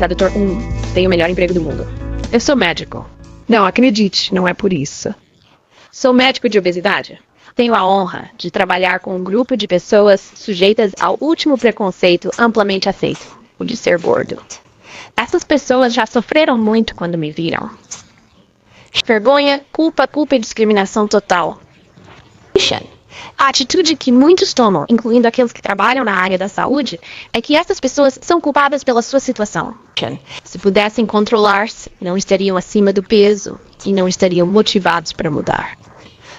tradutor 1, tenho o melhor emprego do mundo. Eu sou médico. Não, acredite, não é por isso. Sou médico de obesidade. Tenho a honra de trabalhar com um grupo de pessoas sujeitas ao último preconceito amplamente aceito, o de ser gordo. Essas pessoas já sofreram muito quando me viram. Vergonha, culpa e discriminação total. A atitude que muitos tomam, incluindo aqueles que trabalham na área da saúde, é que essas pessoas são culpadas pela sua situação. Se pudessem controlar-se, não estariam acima do peso e não estariam motivados para mudar.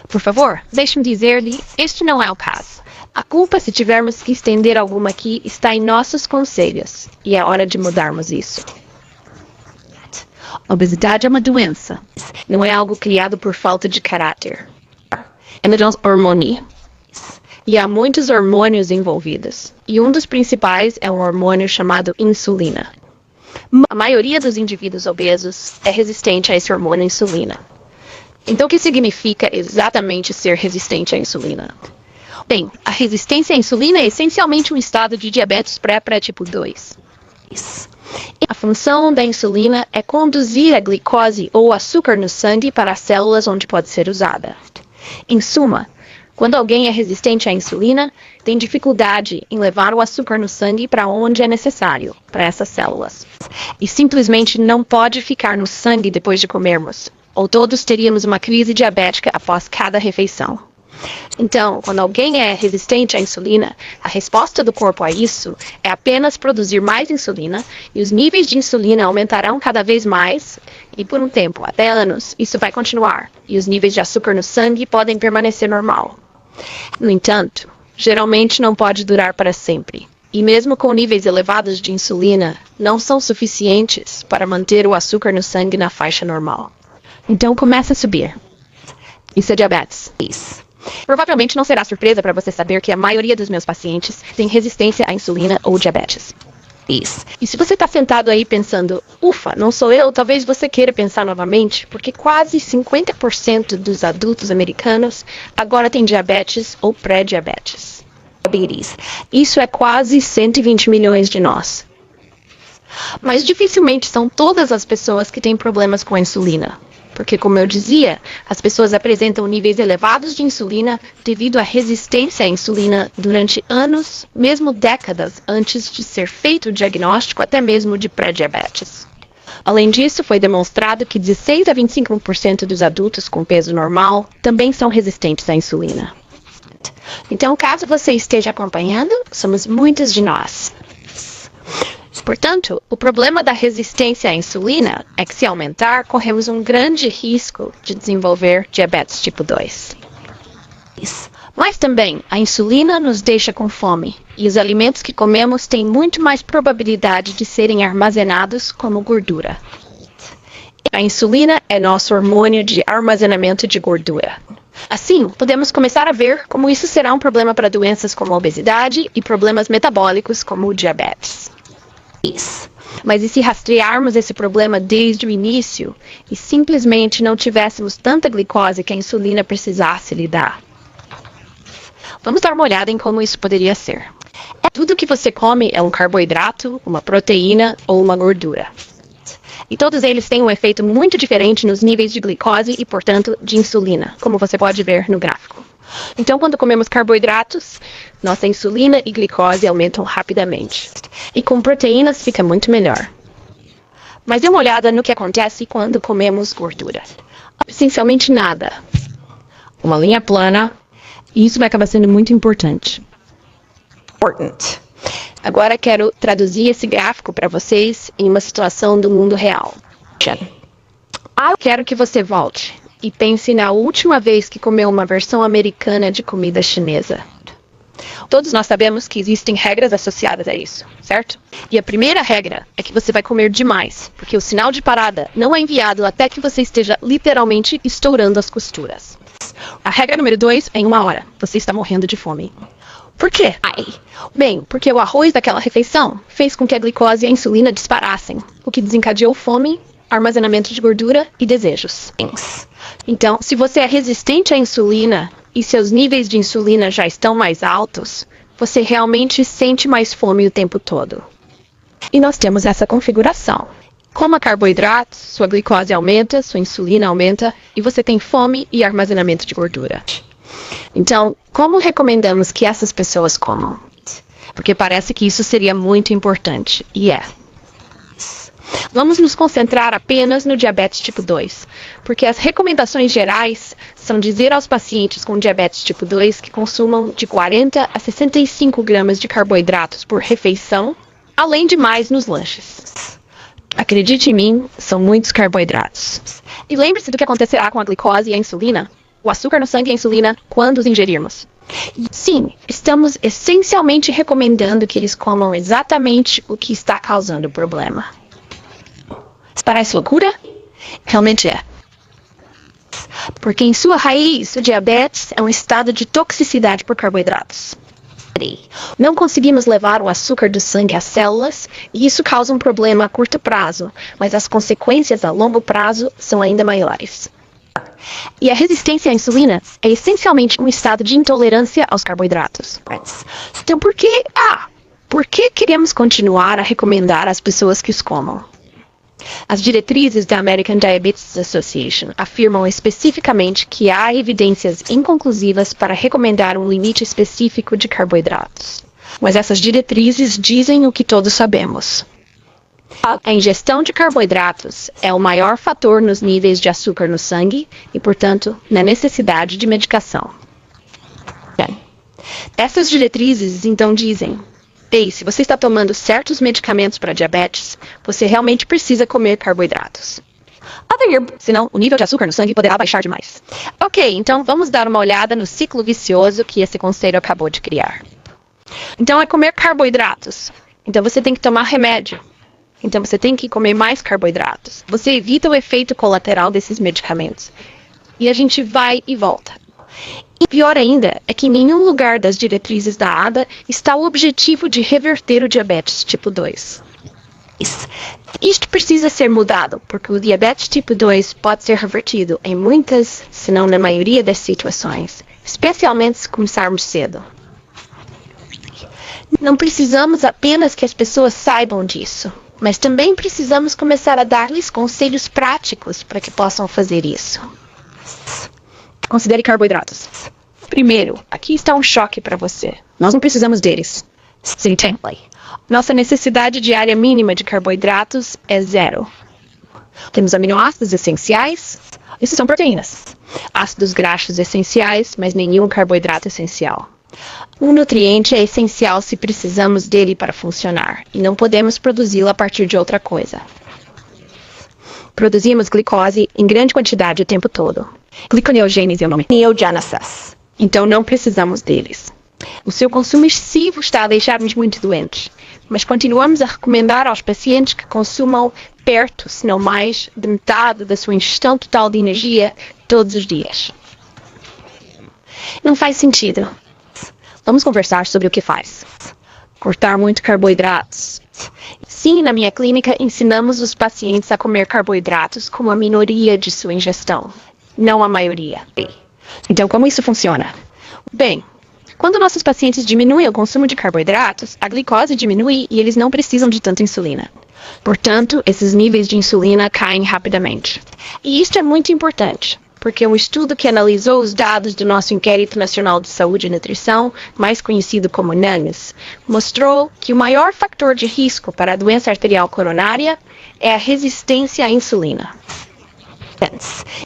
Por favor, deixe-me dizer-lhe, este não é o caso. A culpa, se tivermos que estender alguma aqui, está em nossos conselhos, e é hora de mudarmos isso. A obesidade é uma doença. Não é algo criado por falta de caráter. É uma hormônio. E há muitos hormônios envolvidos. E um dos principais é um hormônio chamado insulina. A maioria dos indivíduos obesos é resistente a esse hormônio insulina. Então, o que significa exatamente ser resistente à insulina? Bem, a resistência à insulina é essencialmente um estado de diabetes pré-tipo 2. A função da insulina é conduzir a glicose ou açúcar no sangue para as células onde pode ser usada. Em suma, quando alguém é resistente à insulina, tem dificuldade em levar o açúcar no sangue para onde é necessário, para essas células. E simplesmente não pode ficar no sangue depois de comermos, ou todos teríamos uma crise diabética após cada refeição. Então, quando alguém é resistente à insulina, a resposta do corpo a isso é apenas produzir mais insulina, e os níveis de insulina aumentarão cada vez mais, e por um tempo, até anos, isso vai continuar, e os níveis de açúcar no sangue podem permanecer normal. No entanto, geralmente não pode durar para sempre, e mesmo com níveis elevados de insulina, não são suficientes para manter o açúcar no sangue na faixa normal. Então começa a subir. Isso é diabetes. Provavelmente não será surpresa para você saber que a maioria dos meus pacientes tem resistência à insulina ou diabetes. E se você está sentado aí pensando, ufa, não sou eu, talvez você queira pensar novamente, porque quase 50% dos adultos americanos agora têm diabetes ou pré-diabetes. Isso é quase 120 milhões de nós. Mas dificilmente são todas as pessoas que têm problemas com a insulina. Porque, como eu dizia, as pessoas apresentam níveis elevados de insulina devido à resistência à insulina durante anos, mesmo décadas antes de ser feito o diagnóstico até mesmo de pré-diabetes. Além disso, foi demonstrado que 16 a 25% dos adultos com peso normal também são resistentes à insulina. Então, caso você esteja acompanhando, somos muitos de nós. Portanto, o problema da resistência à insulina é que, se aumentar, corremos um grande risco de desenvolver diabetes tipo 2. Mas também, a insulina nos deixa com fome, e os alimentos que comemos têm muito mais probabilidade de serem armazenados como gordura. A insulina é nosso hormônio de armazenamento de gordura. Assim, podemos começar a ver como isso será um problema para doenças como a obesidade e problemas metabólicos como o diabetes. Mas e se rastrearmos esse problema desde o início e simplesmente não tivéssemos tanta glicose que a insulina precisasse lidar? Vamos dar uma olhada em como isso poderia ser. Tudo que você come é um carboidrato, uma proteína ou uma gordura. E todos eles têm um efeito muito diferente nos níveis de glicose e, portanto, de insulina, como você pode ver no gráfico. Então, quando comemos carboidratos, nossa insulina e glicose aumentam rapidamente. E com proteínas fica muito melhor. Mas dê uma olhada no que acontece quando comemos gordura. Essencialmente nada. Uma linha plana. E isso vai acabar sendo muito importante. Agora quero traduzir esse gráfico para vocês em uma situação do mundo real. Eu quero que você volte e pense na última vez que comeu uma versão americana de comida chinesa. Todos nós sabemos que existem regras associadas a isso, certo? E a primeira regra é que você vai comer demais, porque o sinal de parada não é enviado até que você esteja literalmente estourando as costuras. A regra número 2 é em 1 hora. Você está morrendo de fome. Por quê? Bem, porque o arroz daquela refeição fez com que a glicose e a insulina disparassem, o que desencadeou fome, armazenamento de gordura e desejos. Então, se você é resistente à insulina e seus níveis de insulina já estão mais altos, você realmente sente mais fome o tempo todo. E nós temos essa configuração. Coma carboidratos, sua glicose aumenta, sua insulina aumenta e você tem fome e armazenamento de gordura. Então, como recomendamos que essas pessoas comam? Porque parece que isso seria muito importante. E é. Vamos nos concentrar apenas no diabetes tipo 2, porque as recomendações gerais são dizer aos pacientes com diabetes tipo 2 que consumam de 40 a 65 gramas de carboidratos por refeição, além de mais nos lanches. Acredite em mim, são muitos carboidratos. E lembre-se do que acontecerá com a glicose e a insulina, o açúcar no sangue e a insulina, quando os ingerirmos. Sim, estamos essencialmente recomendando que eles comam exatamente o que está causando o problema. Parece loucura? Realmente é. Porque em sua raiz, o diabetes é um estado de toxicidade por carboidratos. Não conseguimos levar o açúcar do sangue às células e isso causa um problema a curto prazo, mas as consequências a longo prazo são ainda maiores. E a resistência à insulina é essencialmente um estado de intolerância aos carboidratos. Então por que queremos continuar a recomendar às pessoas que os comam? As diretrizes da American Diabetes Association afirmam especificamente que há evidências inconclusivas para recomendar um limite específico de carboidratos. Mas essas diretrizes dizem o que todos sabemos. A ingestão de carboidratos é o maior fator nos níveis de açúcar no sangue e, portanto, na necessidade de medicação. Essas diretrizes, então, dizem: ei, se você está tomando certos medicamentos para diabetes, você realmente precisa comer carboidratos. Senão, o nível de açúcar no sangue poderá baixar demais. Ok, então vamos dar uma olhada no ciclo vicioso que esse conselho acabou de criar. Então é comer carboidratos. Então você tem que tomar remédio. Então você tem que comer mais carboidratos. Você evita o efeito colateral desses medicamentos. E a gente vai e volta. E pior ainda é que em nenhum lugar das diretrizes da ADA está o objetivo de reverter o diabetes tipo 2. Isto precisa ser mudado, porque o diabetes tipo 2 pode ser revertido em muitas, se não na maioria das situações, especialmente se começarmos cedo. Não precisamos apenas que as pessoas saibam disso, mas também precisamos começar a dar-lhes conselhos práticos para que possam fazer isso. Considere carboidratos. Primeiro, aqui está um choque para você. Nós não precisamos deles. Sim, tem. Nossa necessidade diária mínima de carboidratos é 0. Temos aminoácidos essenciais. Isso são proteínas. Ácidos graxos essenciais, mas nenhum carboidrato essencial. Um nutriente é essencial se precisamos dele para funcionar, e não podemos produzi-lo a partir de outra coisa. Produzimos glicose em grande quantidade o tempo todo. Gliconeogênese é o nome. Neogênesis. Então não precisamos deles. O seu consumo excessivo está a deixar-nos muito doentes, mas continuamos a recomendar aos pacientes que consumam perto, se não mais, de metade da sua ingestão total de energia todos os dias. Não faz sentido. Vamos conversar sobre o que faz. Cortar muito carboidratos. Sim, na minha clínica ensinamos os pacientes a comer carboidratos como a minoria de sua ingestão, não a maioria. Então, como isso funciona? Bem, quando nossos pacientes diminuem o consumo de carboidratos, a glicose diminui e eles não precisam de tanta insulina. Portanto, esses níveis de insulina caem rapidamente. E isto é muito importante, porque um estudo que analisou os dados do nosso Inquérito Nacional de Saúde e Nutrição, mais conhecido como NANS, mostrou que o maior fator de risco para a doença arterial coronária é a resistência à insulina.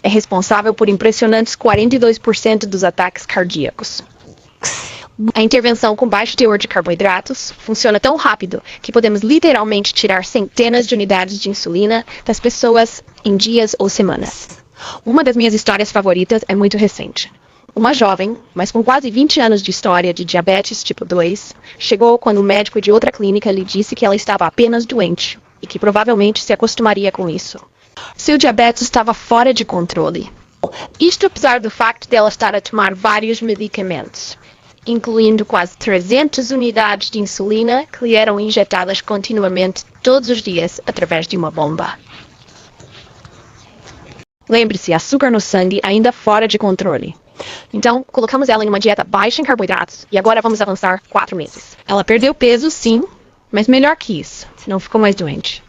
É responsável por impressionantes 42% dos ataques cardíacos. A intervenção com baixo teor de carboidratos funciona tão rápido que podemos literalmente tirar centenas de unidades de insulina das pessoas em dias ou semanas. Uma das minhas histórias favoritas é muito recente. Uma jovem, mas com quase 20 anos de história de diabetes tipo 2, chegou quando o médico de outra clínica lhe disse que ela estava apenas doente e que provavelmente se acostumaria com isso. Seu diabetes estava fora de controle. Isto apesar do facto de ela estar a tomar vários medicamentos, incluindo quase 300 unidades de insulina que lhe eram injetadas continuamente todos os dias através de uma bomba. Lembre-se, açúcar no sangue ainda fora de controle. Então, colocamos ela em uma dieta baixa em carboidratos e agora vamos avançar 4 meses. Ela perdeu peso, sim, Mas melhor que isso, não ficou mais doente.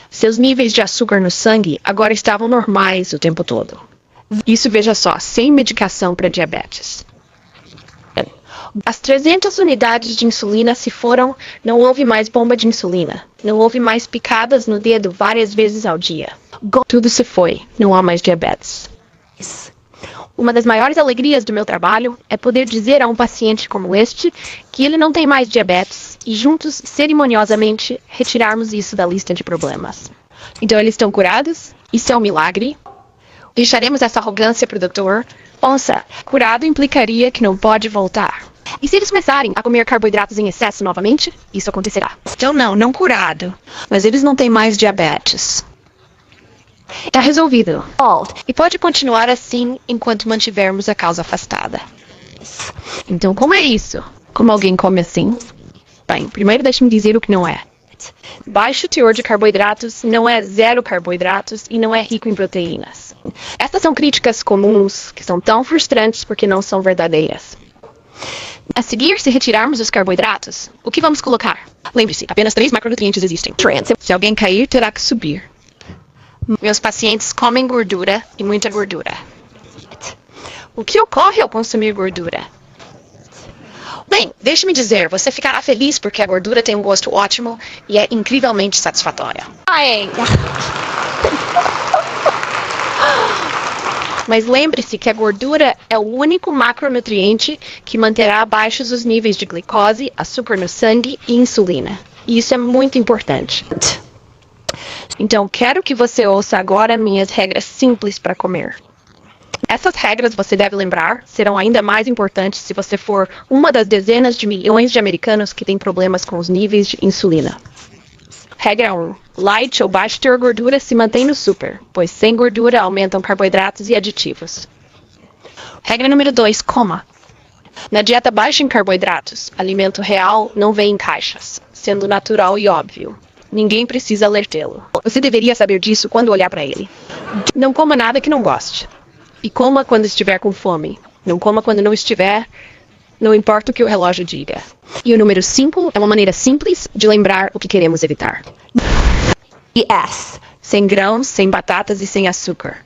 Seus níveis de açúcar no sangue agora estavam normais o tempo todo. Isso, veja só, sem medicação para diabetes. As 300 unidades de insulina se foram, não houve mais bomba de insulina, não houve mais picadas no dedo várias vezes ao dia. Tudo se foi, não há mais diabetes. Uma das maiores alegrias do meu trabalho é poder dizer a um paciente como este que ele não tem mais diabetes e juntos, cerimoniosamente, retirarmos isso da lista de problemas. Então eles estão curados? Isso é um milagre? Deixaremos essa arrogância pro doutor? Ouça, curado implicaria que não pode voltar. E se eles começarem a comer carboidratos em excesso novamente, isso acontecerá. Então não curado, mas eles não têm mais diabetes. Está resolvido. E pode continuar assim enquanto mantivermos a causa afastada. Então, como é isso? Como alguém come assim? Bem, primeiro deixe-me dizer o que não é. Baixo teor de carboidratos não é zero carboidratos e não é rico em proteínas. Estas são críticas comuns que são tão frustrantes porque não são verdadeiras. A seguir, se retirarmos os carboidratos, o que vamos colocar? Lembre-se, apenas 3 macronutrientes existem. Se alguém cair, terá que subir. Meus pacientes comem gordura e muita gordura. O que ocorre ao consumir gordura? Bem, deixe-me dizer, você ficará feliz porque a gordura tem um gosto ótimo e é incrivelmente satisfatória. Mas lembre-se que a gordura é o único macronutriente que manterá baixos os níveis de glicose, açúcar no sangue e insulina. E isso é muito importante. Então, quero que você ouça agora minhas regras simples para comer. Essas regras, você deve lembrar, serão ainda mais importantes se você for uma das dezenas de milhões de americanos que têm problemas com os níveis de insulina. Regra 1. Light ou baixo teor gordura se mantém no super, pois sem gordura aumentam carboidratos e aditivos. Regra número 2. Coma. Na dieta baixa em carboidratos, alimento real não vem em caixas, sendo natural e óbvio. Ninguém precisa alertá-lo. Você deveria saber disso quando olhar para ele. Não coma nada que não goste. E coma quando estiver com fome. Não coma quando não estiver, não importa o que o relógio diga. E o número 5 é uma maneira simples de lembrar o que queremos evitar. Sem grãos, sem batatas e sem açúcar.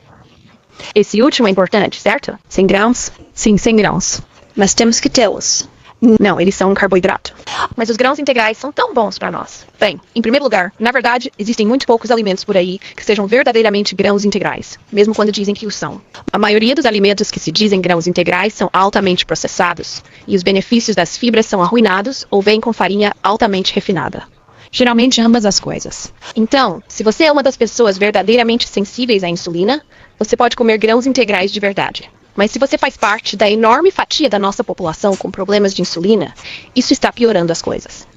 Esse último é importante, certo? Sem grãos? Sim, sem grãos. Mas temos que tê-los. Não, eles são um carboidrato. Mas os grãos integrais são tão bons para nós. Bem, em primeiro lugar, na verdade, existem muito poucos alimentos por aí que sejam verdadeiramente grãos integrais, mesmo quando dizem que o são. A maioria dos alimentos que se dizem grãos integrais são altamente processados, e os benefícios das fibras são arruinados ou vêm com farinha altamente refinada. Geralmente ambas as coisas. Então, se você é uma das pessoas verdadeiramente sensíveis à insulina, você pode comer grãos integrais de verdade. Mas se você faz parte da enorme fatia da nossa população com problemas de insulina, isso está piorando as coisas.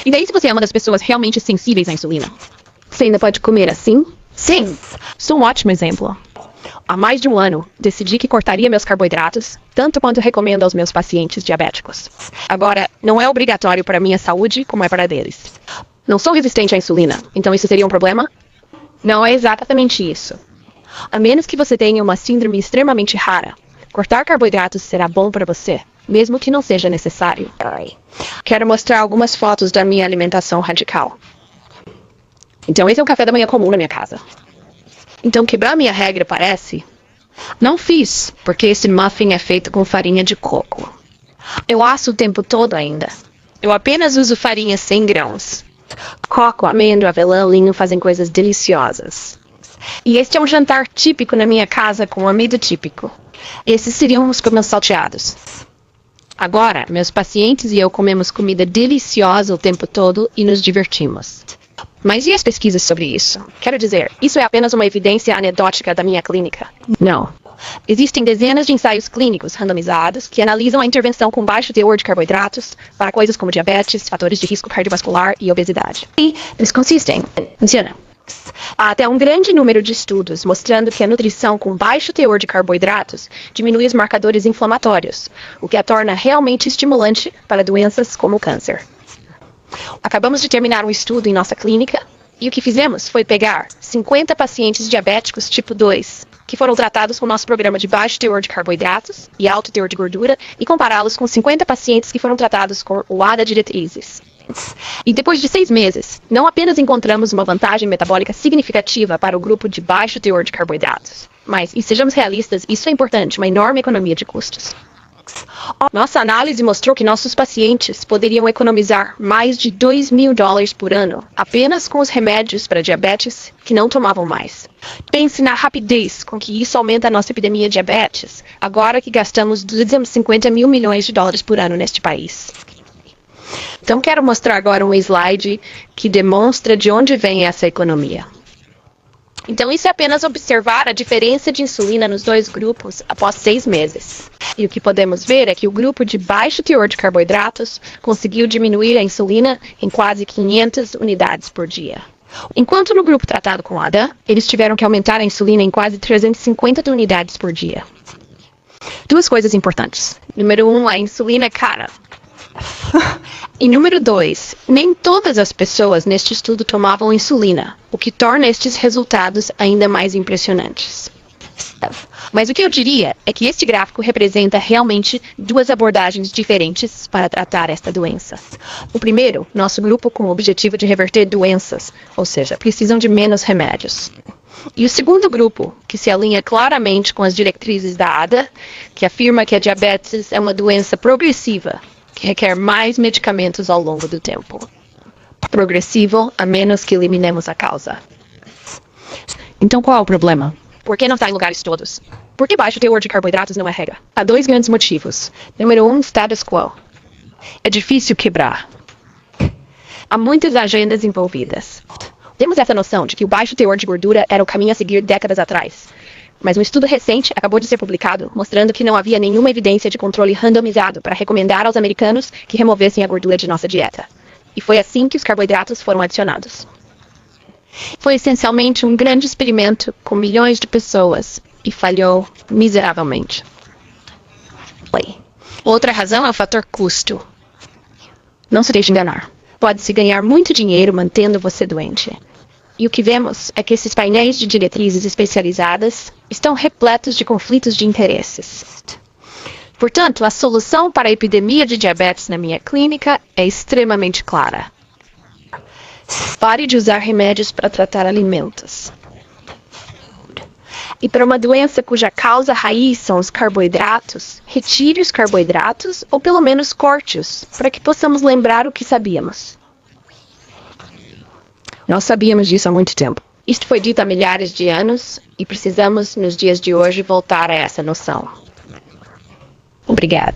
E daí se você é uma das pessoas realmente sensíveis à insulina? Você ainda pode comer assim? Sim! Sou um ótimo exemplo. Há mais de um ano, decidi que cortaria meus carboidratos, tanto quanto recomendo aos meus pacientes diabéticos. Agora, não é obrigatório para a minha saúde como é para a deles. Não sou resistente à insulina, então isso seria um problema? Não é exatamente isso. A menos que você tenha uma síndrome extremamente rara, cortar carboidratos será bom para você, mesmo que não seja necessário. Quero mostrar algumas fotos da minha alimentação radical. Então esse é um café da manhã comum na minha casa. Então quebrar minha regra parece? Não fiz, porque esse muffin é feito com farinha de coco. Eu asso o tempo todo ainda. Eu apenas uso farinha sem grãos. Coco, amêndoa, avelã, linho fazem coisas deliciosas. E este é um jantar típico na minha casa com um amido típico. Esses seriam os meus salteados. Agora, meus pacientes e eu comemos comida deliciosa o tempo todo e nos divertimos. Mas e as pesquisas sobre isso? Quero dizer, isso é apenas uma evidência anedótica da minha clínica? Não. Existem dezenas de ensaios clínicos randomizados que analisam a intervenção com baixo teor de carboidratos para coisas como diabetes, fatores de risco cardiovascular e obesidade. E eles consistem. Funciona. Há até um grande número de estudos mostrando que a nutrição com baixo teor de carboidratos diminui os marcadores inflamatórios, o que a torna realmente estimulante para doenças como o câncer. Acabamos de terminar um estudo em nossa clínica e o que fizemos foi pegar 50 pacientes diabéticos tipo 2, que foram tratados com o nosso programa de baixo teor de carboidratos e alto teor de gordura e compará-los com 50 pacientes que foram tratados com o ADA diretrizes. E depois de 6 meses, não apenas encontramos uma vantagem metabólica significativa para o grupo de baixo teor de carboidratos, mas, e sejamos realistas, isso é importante, uma enorme economia de custos. Nossa análise mostrou que nossos pacientes poderiam economizar mais de $2.000 por ano apenas com os remédios para diabetes que não tomavam mais. Pense na rapidez com que isso aumenta a nossa epidemia de diabetes, agora que gastamos $250 mil milhões por ano neste país. Então quero mostrar agora um slide que demonstra de onde vem essa economia. Então isso é apenas observar a diferença de insulina nos dois grupos após 6 meses. E o que podemos ver é que o grupo de baixo teor de carboidratos conseguiu diminuir a insulina em quase 500 unidades por dia. Enquanto no grupo tratado com ADA, eles tiveram que aumentar a insulina em quase 350 unidades por dia. 2 coisas importantes. Número 1, a insulina é cara. E número 2, nem todas as pessoas neste estudo tomavam insulina, o que torna estes resultados ainda mais impressionantes. Mas o que eu diria é que este gráfico representa realmente 2 abordagens diferentes para tratar esta doença. O primeiro, nosso grupo com o objetivo de reverter doenças, ou seja, precisam de menos remédios. E o segundo grupo, que se alinha claramente com as diretrizes da ADA, que afirma que a diabetes é uma doença progressiva, que requer mais medicamentos ao longo do tempo. Progressivo, a menos que eliminemos a causa. Então qual é o problema? Por que não está em lugares todos? Por que baixo teor de carboidratos não é regra? Há 2 grandes motivos. Número 1, status quo. É difícil quebrar. Há muitas agendas envolvidas. Temos essa noção de que o baixo teor de gordura era o caminho a seguir décadas atrás. Mas um estudo recente acabou de ser publicado mostrando que não havia nenhuma evidência de controle randomizado para recomendar aos americanos que removessem a gordura de nossa dieta. E foi assim que os carboidratos foram adicionados. Foi essencialmente um grande experimento com milhões de pessoas e falhou miseravelmente. Outra razão é o fator custo. Não se deixe enganar. Pode-se ganhar muito dinheiro mantendo você doente. E o que vemos é que esses painéis de diretrizes especializadas estão repletos de conflitos de interesses. Portanto, a solução para a epidemia de diabetes na minha clínica é extremamente clara. Pare de usar remédios para tratar alimentos. E para uma doença cuja causa raiz são os carboidratos, retire os carboidratos ou pelo menos corte-os, para que possamos lembrar o que sabíamos. Nós sabíamos disso há muito tempo. Isto foi dito há milhares de anos e precisamos, nos dias de hoje, voltar a essa noção. Obrigado.